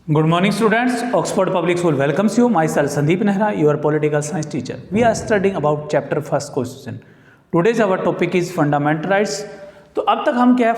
Good morning, students. Oxford Public School welcomes you. Myself Sandeep Nehra, your political science teacher. We are studying about chapter first question. Today's our topic is fundamental rights. तो अब तक हम क्या है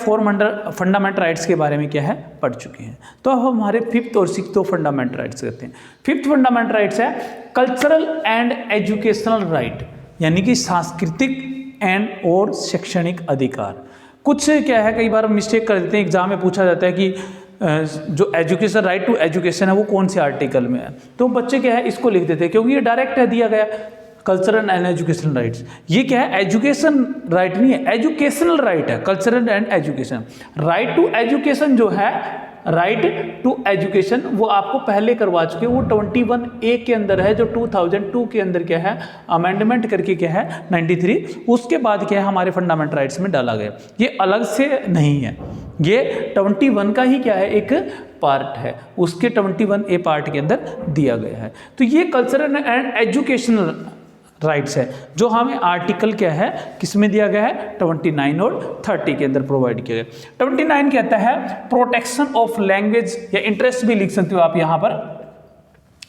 fundamental rights के बारे में क्या है पढ़ चुके हैं। तो अब हमारे फिफ्थ और सिक्स्थ फंडामेंटल राइट्स करते हैं। फिफ्थ फंडामेंटल राइट्स है कल्चरल एंड एजुकेशनल राइट, यानी कि सांस्कृतिक एंड और शैक्षणिक अधिकार। कुछ क्या है, कई बार मिस्टेक कर देते हैं, एग्जाम में पूछा जाता है कि जो एजुकेशन राइट टू एजुकेशन है वो कौन से आर्टिकल में है, तो बच्चे क्या है इसको लिख देते हैं क्योंकि ये डायरेक्ट है दिया गया कल्चरल एंड एजुकेशनल राइट्स। ये क्या है, एजुकेशन राइट नहीं है, एजुकेशनल राइट है। Cultural and education, right to education जो है, राइट टू एजुकेशन वो आपको पहले करवा चुके, वो 21A के अंदर है जो 2002 के अंदर क्या है अमेंडमेंट करके क्या है 93, उसके बाद क्या है हमारे फंडामेंटल राइट्स में डाला गया। ये अलग से नहीं है, ये 21 का ही क्या है एक पार्ट है, उसके 21A पार्ट के अंदर दिया गया है। तो ये कल्चरल एंड एजुकेशनल राइट्स है जो हमें आर्टिकल क्या है किस में दिया गया है 29 और 30 के अंदर प्रोवाइड किया गया। 29 कहता है प्रोटेक्शन ऑफ लैंग्वेज, या इंटरेस्ट भी लिख सकते हो आप यहाँ पर,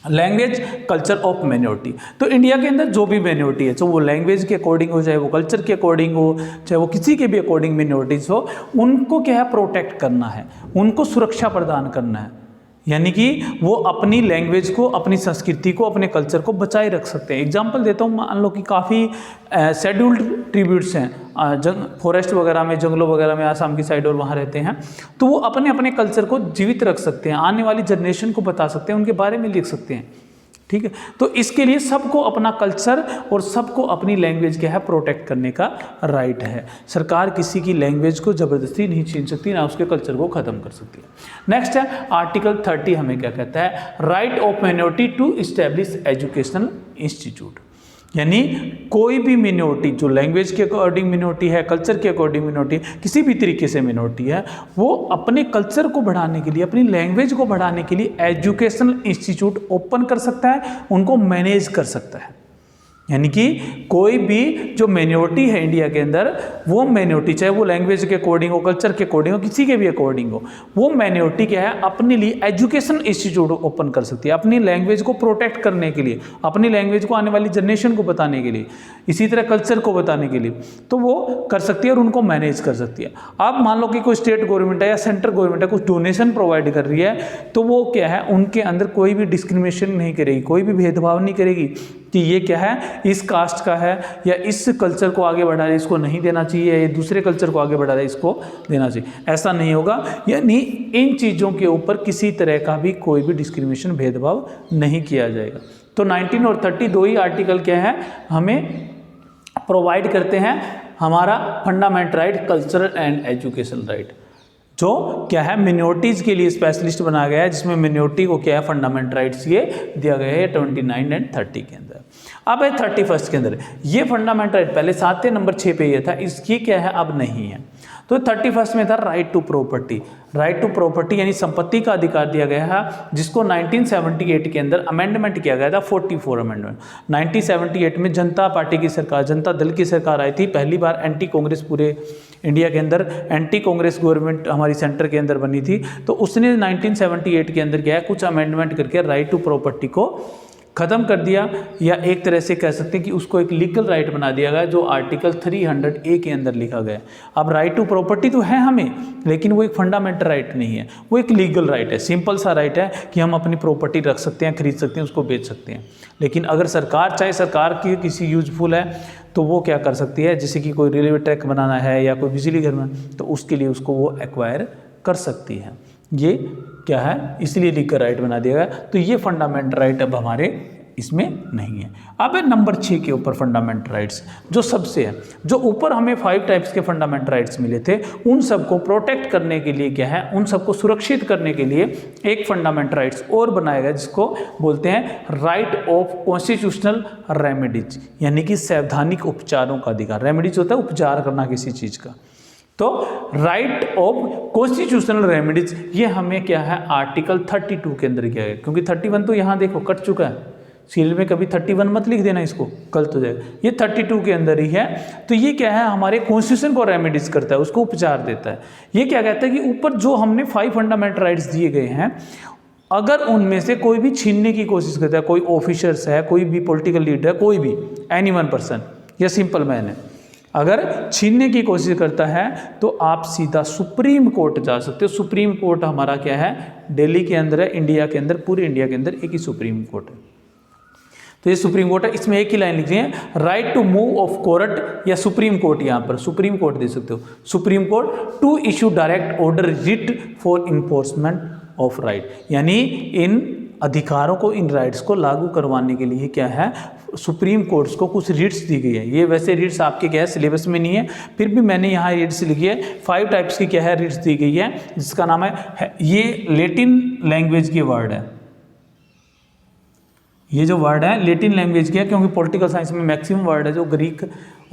लैंग्वेज कल्चर ऑफ माइनॉरिटी। तो इंडिया के अंदर जो भी माइनॉरिटी है, चाहे वो लैंग्वेज के अकॉर्डिंग हो, चाहे वो कल्चर के अकॉर्डिंग हो, चाहे वो किसी के भी अकॉर्डिंग माइनॉरिटीज हो, उनको क्या है प्रोटेक्ट करना है, उनको सुरक्षा प्रदान करना है, यानी कि वो अपनी लैंग्वेज को, अपनी संस्कृति को, अपने कल्चर को बचाए रख सकते हैं। एग्जांपल देता हूँ, मान लो कि काफ़ी शेड्यूल्ड ट्रिब्यूट्स हैं फॉरेस्ट वगैरह में, जंगलों वगैरह में, आसाम की साइड और वहाँ रहते हैं, तो वो अपने अपने कल्चर को जीवित रख सकते हैं, आने वाली जनरेशन को बता सकते हैं, उनके बारे में लिख सकते हैं। ठीक है, तो इसके लिए सबको अपना कल्चर और सबको अपनी लैंग्वेज क्या है प्रोटेक्ट करने का राइट है। सरकार किसी की लैंग्वेज को ज़बरदस्ती नहीं छीन सकती, ना उसके कल्चर को ख़त्म कर सकती है। नेक्स्ट है आर्टिकल 30, हमें क्या कहता है, right of minority to establish educational institute, यानी कोई भी मिनोरिटी जो लैंग्वेज के अकॉर्डिंग मिनोरिटी है, कल्चर के अकॉर्डिंग मिनोरिटी, किसी भी तरीके से मिनोरिटी है, वो अपने कल्चर को बढ़ाने के लिए, अपनी लैंग्वेज को बढ़ाने के लिए एजुकेशनल इंस्टीट्यूट ओपन कर सकता है, उनको मैनेज कर सकता है। यानी कि कोई भी जो मिनोरिटी है इंडिया के अंदर, वो मिनोरिटी चाहे वो लैंग्वेज के अकॉर्डिंग हो, कल्चर के अकॉर्डिंग हो, किसी के भी अकॉर्डिंग हो, वो मिनोरिटी क्या है अपने लिए एजुकेशन इंस्टीट्यूट ओपन कर सकती है, अपनी लैंग्वेज को प्रोटेक्ट करने के लिए, अपनी लैंग्वेज को आने वाली जनरेशन को बताने के लिए, इसी तरह कल्चर को बताने के लिए, तो वो कर सकती है और उनको मैनेज कर सकती है। आप मान लो कि कोई स्टेट गवर्नमेंट है या सेंट्रल गवर्नमेंट है, कुछ डोनेशन प्रोवाइड कर रही है, तो वो क्या है उनके अंदर कोई भी डिस्क्रिमिनेशन नहीं करेगी, कोई भी भेदभाव नहीं करेगी कि ये क्या है इस कास्ट का है, या इस कल्चर को आगे बढ़ा रहा है इसको नहीं देना चाहिए, या दूसरे कल्चर को आगे बढ़ा रहा है इसको देना चाहिए, ऐसा नहीं होगा। यानी इन चीज़ों के ऊपर किसी तरह का भी कोई भी डिस्क्रिमिनेशन भेदभाव नहीं किया जाएगा। तो 19 और 30 दो ही आर्टिकल क्या है हमें प्रोवाइड करते हैं हमारा fundamental right, cultural and educational right, जो क्या है मिनोरिटीज़ के लिए स्पेशलिस्ट बनाया गया है, जिसमें मिनोरिटी को क्या है फंडामेंटल राइट्स ये दिया गया है 29 एंड 30 के अंदर। अब है 31 के अंदर, ये फंडामेंटल राइट पहले 7 नंबर 6 पे ये था, इसकी क्या है अब नहीं है। तो 31 में था right to property, right to property यानी संपत्ति का अधिकार दिया गया है, जिसको 1978 के अंदर अमेंडमेंट किया गया था, 44 अमेंडमेंट। 1978 में जनता पार्टी की सरकार, जनता दल की सरकार आई थी, पहली बार एंटी कांग्रेस पूरे इंडिया के अंदर एंटी कांग्रेस गवर्नमेंट हमारी सेंटर के अंदर बनी थी, तो उसने 1978 के अंदर क्या है कुछ अमेंडमेंट करके राइट टू प्रॉपर्टी को ख़त्म कर दिया, या एक तरह से कह सकते हैं कि उसको एक लीगल राइट बना दिया गया, जो आर्टिकल 300A के अंदर लिखा गया है। अब राइट टू प्रॉपर्टी तो है हमें, लेकिन वो एक फंडामेंटल राइट नहीं है, वो एक लीगल राइट है, सिंपल सा राइट है कि हम अपनी प्रॉपर्टी रख सकते हैं, खरीद सकते हैं, उसको बेच सकते हैं। लेकिन अगर सरकार चाहे, सरकार की किसी यूजफुल है तो वो क्या कर सकती है, जैसे कि कोई रेलवे ट्रैक बनाना है या कोई बिजली घर में, तो उसके लिए उसको वो एक्वायर कर सकती है। ये क्या है इसलिए लीगल राइट बना दिया गया। तो ये फंडामेंटल राइट अब हमारे इसमें नहीं है। अब है नंबर 6 के ऊपर फंडामेंटल राइट्स, जो सबसे है, जो ऊपर हमें 5 टाइप्स के फंडामेंटल राइट्स मिले थे, उन सबको प्रोटेक्ट करने के लिए क्या है, उन सबको सुरक्षित करने के लिए एक फंडामेंटल राइट्स और बनाया गया, जिसको बोलते हैं राइट ऑफ कॉन्स्टिट्यूशनल रेमेडीज, यानी कि संवैधानिक उपचारों का अधिकार। रेमेडीज होता है उपचार करना किसी चीज़ का, तो राइट ऑफ कॉन्स्टिट्यूशनल रेमेडीज ये हमें क्या है आर्टिकल 32 के अंदर किया गया, क्योंकि 31 तो यहाँ देखो कट चुका है, सील में कभी 31 मत लिख देना, इसको गलत हो जाएगा, ये 32 के अंदर ही है। तो ये क्या है हमारे कॉन्स्टिट्यूशन को रेमेडीज करता है, उसको उपचार देता है। ये क्या कहता है कि ऊपर जो हमने 5 फंडामेंटल राइट्स दिए गए हैं अगर उनमें से कोई भी छीनने की कोशिश करता है, कोई ऑफिसर्स है, कोई भी पॉलिटिकल लीडर है, कोई भी एनी वन पर्सन या सिंपल मैन है, अगर छीनने की कोशिश करता है तो आप सीधा सुप्रीम कोर्ट जा सकते हो। सुप्रीम कोर्ट हमारा क्या है, दिल्ली के अंदर है, इंडिया के अंदर, पूरे इंडिया के अंदर एक ही सुप्रीम कोर्ट है। तो ये सुप्रीम कोर्ट है, इसमें एक ही लाइन लिखी है, right to move of court या सुप्रीम कोर्ट, यहाँ पर सुप्रीम कोर्ट दे सकते हो, supreme court to issue direct order writ for enforcement of right, यानी इन अधिकारों को, इन राइट्स को लागू करवाने के लिए क्या है, सुप्रीम कोर्ट्स को कुछ रिट्स दी गई है। ये वैसे रिट्स आपके क्या है, सिलेबस में नहीं है, फिर भी मैंने यहाँ रिट्स लिखी है। 5 टाइप्स की क्या है, रिट्स दी गई है, जिसका नाम है, ये लेटिन लैंग्वेज की वर्ड है, ये जो वर्ड है लेटिन लैंग्वेज की है, क्योंकि पॉलिटिकल साइंस में मैक्सिमम वर्ड है जो ग्रीक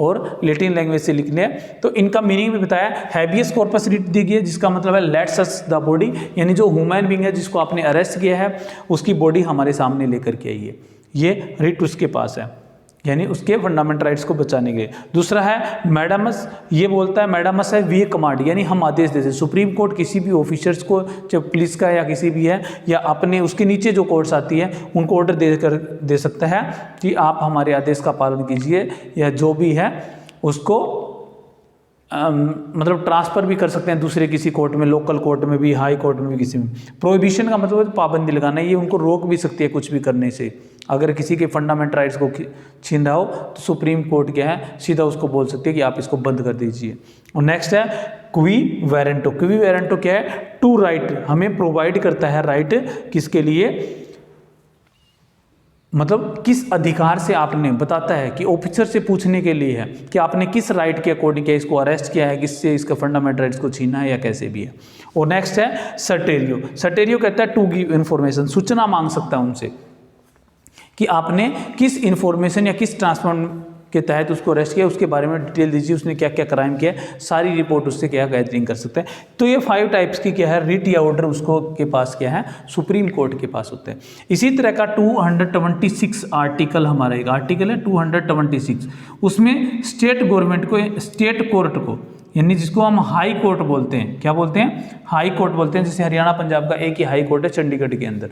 और लेटिन लैंग्वेज से लिखने हैं। तो इनका मीनिंग भी बताया। हैबियस कॉर्पस रिट दी गई है, जिसका मतलब है लेट्स अस द बॉडी, यानी जो ह्यूमन बीइंग है जिसको आपने अरेस्ट किया है उसकी बॉडी हमारे सामने लेकर के आइए, ये रिट उसके पास है, यानी उसके फंडामेंटल राइट्स को बचाने के लिए। दूसरा है मैडामस, ये बोलता है मैडामस है वी कमांड, यानी हम आदेश देते हैं। सुप्रीम कोर्ट किसी भी ऑफिसर्स को, चाहे पुलिस का या किसी भी है, या अपने उसके नीचे जो कोर्ट्स आती है उनको ऑर्डर दे सकता है कि आप हमारे आदेश का पालन कीजिए, या जो भी है उसको मतलब ट्रांसफ़र भी कर सकते हैं दूसरे किसी कोर्ट में, लोकल कोर्ट में भी, हाई कोर्ट में भी, किसी में। प्रोहिबिशन का मतलब पाबंदी लगाना, ये उनको रोक भी सकती है कुछ भी करने से। अगर किसी के फंडामेंटल राइट्स को छीन रहा हो तो सुप्रीम कोर्ट क्या है, सीधा उसको बोल सकती है कि आप इसको बंद कर दीजिए। और नेक्स्ट है क्वी वेरेंटो। क्वी वेरेंटो क्या है, टू राइट, हमें प्रोवाइड करता है राइट, किसके लिए, मतलब किस अधिकार से आपने, बताता है कि ऑफिसर से पूछने के लिए है कि आपने किस राइट के अकॉर्डिंग क्या इसको अरेस्ट किया है, किससे इसका फंडामेंटल राइट्स को छीना है या कैसे भी है। और नेक्स्ट है सर्टेरियो। सर्टेरियो कहता है टू गिव इन्फॉर्मेशन, सूचना मांग सकता है उनसे कि आपने किस इन्फॉर्मेशन या किस ट्रांसफर के तहत उसको अरेस्ट किया, उसके बारे में डिटेल दीजिए, उसने क्या क्या क्राइम किया, सारी रिपोर्ट उससे क्या गैदरिंग कर सकते हैं। तो ये 5 टाइप्स की क्या है, रिट या ऑर्डर उसको के पास क्या है, सुप्रीम कोर्ट के पास होते हैं। इसी तरह का 226 आर्टिकल, हमारा एक आर्टिकल है 226, उसमें स्टेट गवर्नमेंट को, स्टेट कोर्ट को, यानी जिसको हम हाई कोर्ट बोलते हैं, क्या बोलते हैं, हाई कोर्ट बोलते हैं। जैसे हरियाणा पंजाब का एक ही हाई कोर्ट है चंडीगढ़ के अंदर,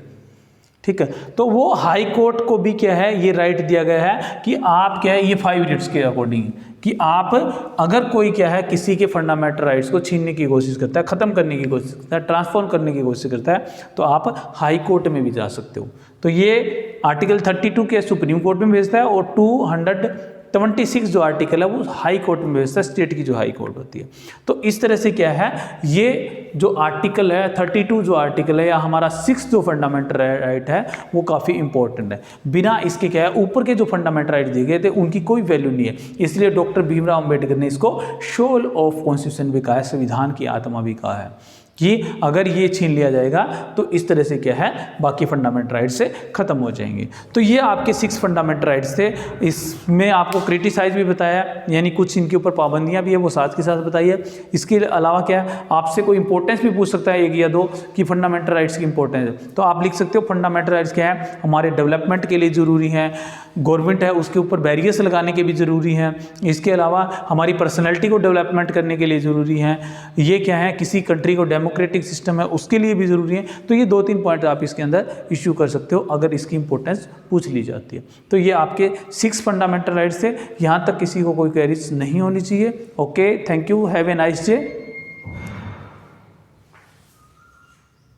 ठीक है। तो वो हाई कोर्ट को भी क्या है, ये राइट दिया गया है कि आप क्या है, ये 5 रिट्स के अकॉर्डिंग, कि आप अगर कोई क्या है किसी के फंडामेंटल राइट्स को छीनने की कोशिश करता है, ख़त्म करने की कोशिश करता है, ट्रांसफॉर्म करने की कोशिश करता है, तो आप हाई कोर्ट में भी जा सकते हो। तो ये आर्टिकल 32 के सुप्रीम कोर्ट में भेजता है, और 226 जो आर्टिकल है वो हाई कोर्ट में भेजता है, स्टेट की जो हाई कोर्ट होती है। तो इस तरह से क्या है, ये जो आर्टिकल है 32 जो आर्टिकल है, या हमारा 6 जो फंडामेंटल राइट है, वो काफ़ी इंपॉर्टेंट है। बिना इसके क्या है, ऊपर के जो फंडामेंटल राइट दिए गए थे उनकी कोई वैल्यू नहीं है। इसलिए डॉक्टर भीमराव अम्बेडकर ने इसको सोल ऑफ कॉन्स्टिट्यूशन भी कहा है, संविधान की आत्मा भी कहा है, कि अगर ये छीन लिया जाएगा तो इस तरह से क्या है, बाकी फंडामेंटल राइट्स से खत्म हो जाएंगे। तो ये आपके 6 फंडामेंटल राइट्स थे। इसमें आपको क्रिटिसाइज भी बताया, यानी कुछ इनके ऊपर पाबंदियां भी है, वो साथ के साथ बताई है। इसके अलावा क्या है, आपसे कोई इंपॉर्टेंस भी पूछ सकता है 1 या 2 कि फंडामेंटल राइट्स की इंपॉर्टेंस है, तो आप लिख सकते हो फंडामेंटल राइट्स क्या है, हमारे डेवलपमेंट के लिए ज़रूरी है, गवर्नमेंट है उसके ऊपर बैरियर्स लगाने के भी ज़रूरी हैं, इसके अलावा हमारी पर्सनैलिटी को डेवलपमेंट करने के लिए ज़रूरी हैं, ये क्या है, किसी कंट्री को डेमोक्रेटिक सिस्टम है उसके लिए भी ज़रूरी है। तो ये 2-3 पॉइंट आप इसके अंदर इश्यू कर सकते हो अगर इसकी इंपॉर्टेंस पूछ ली जाती है। तो ये आपके 6 फंडामेंटल राइट्स थे। यहाँ तक किसी को कोई क्वेरीज नहीं होनी चाहिए। Okay, thank you, have a nice day.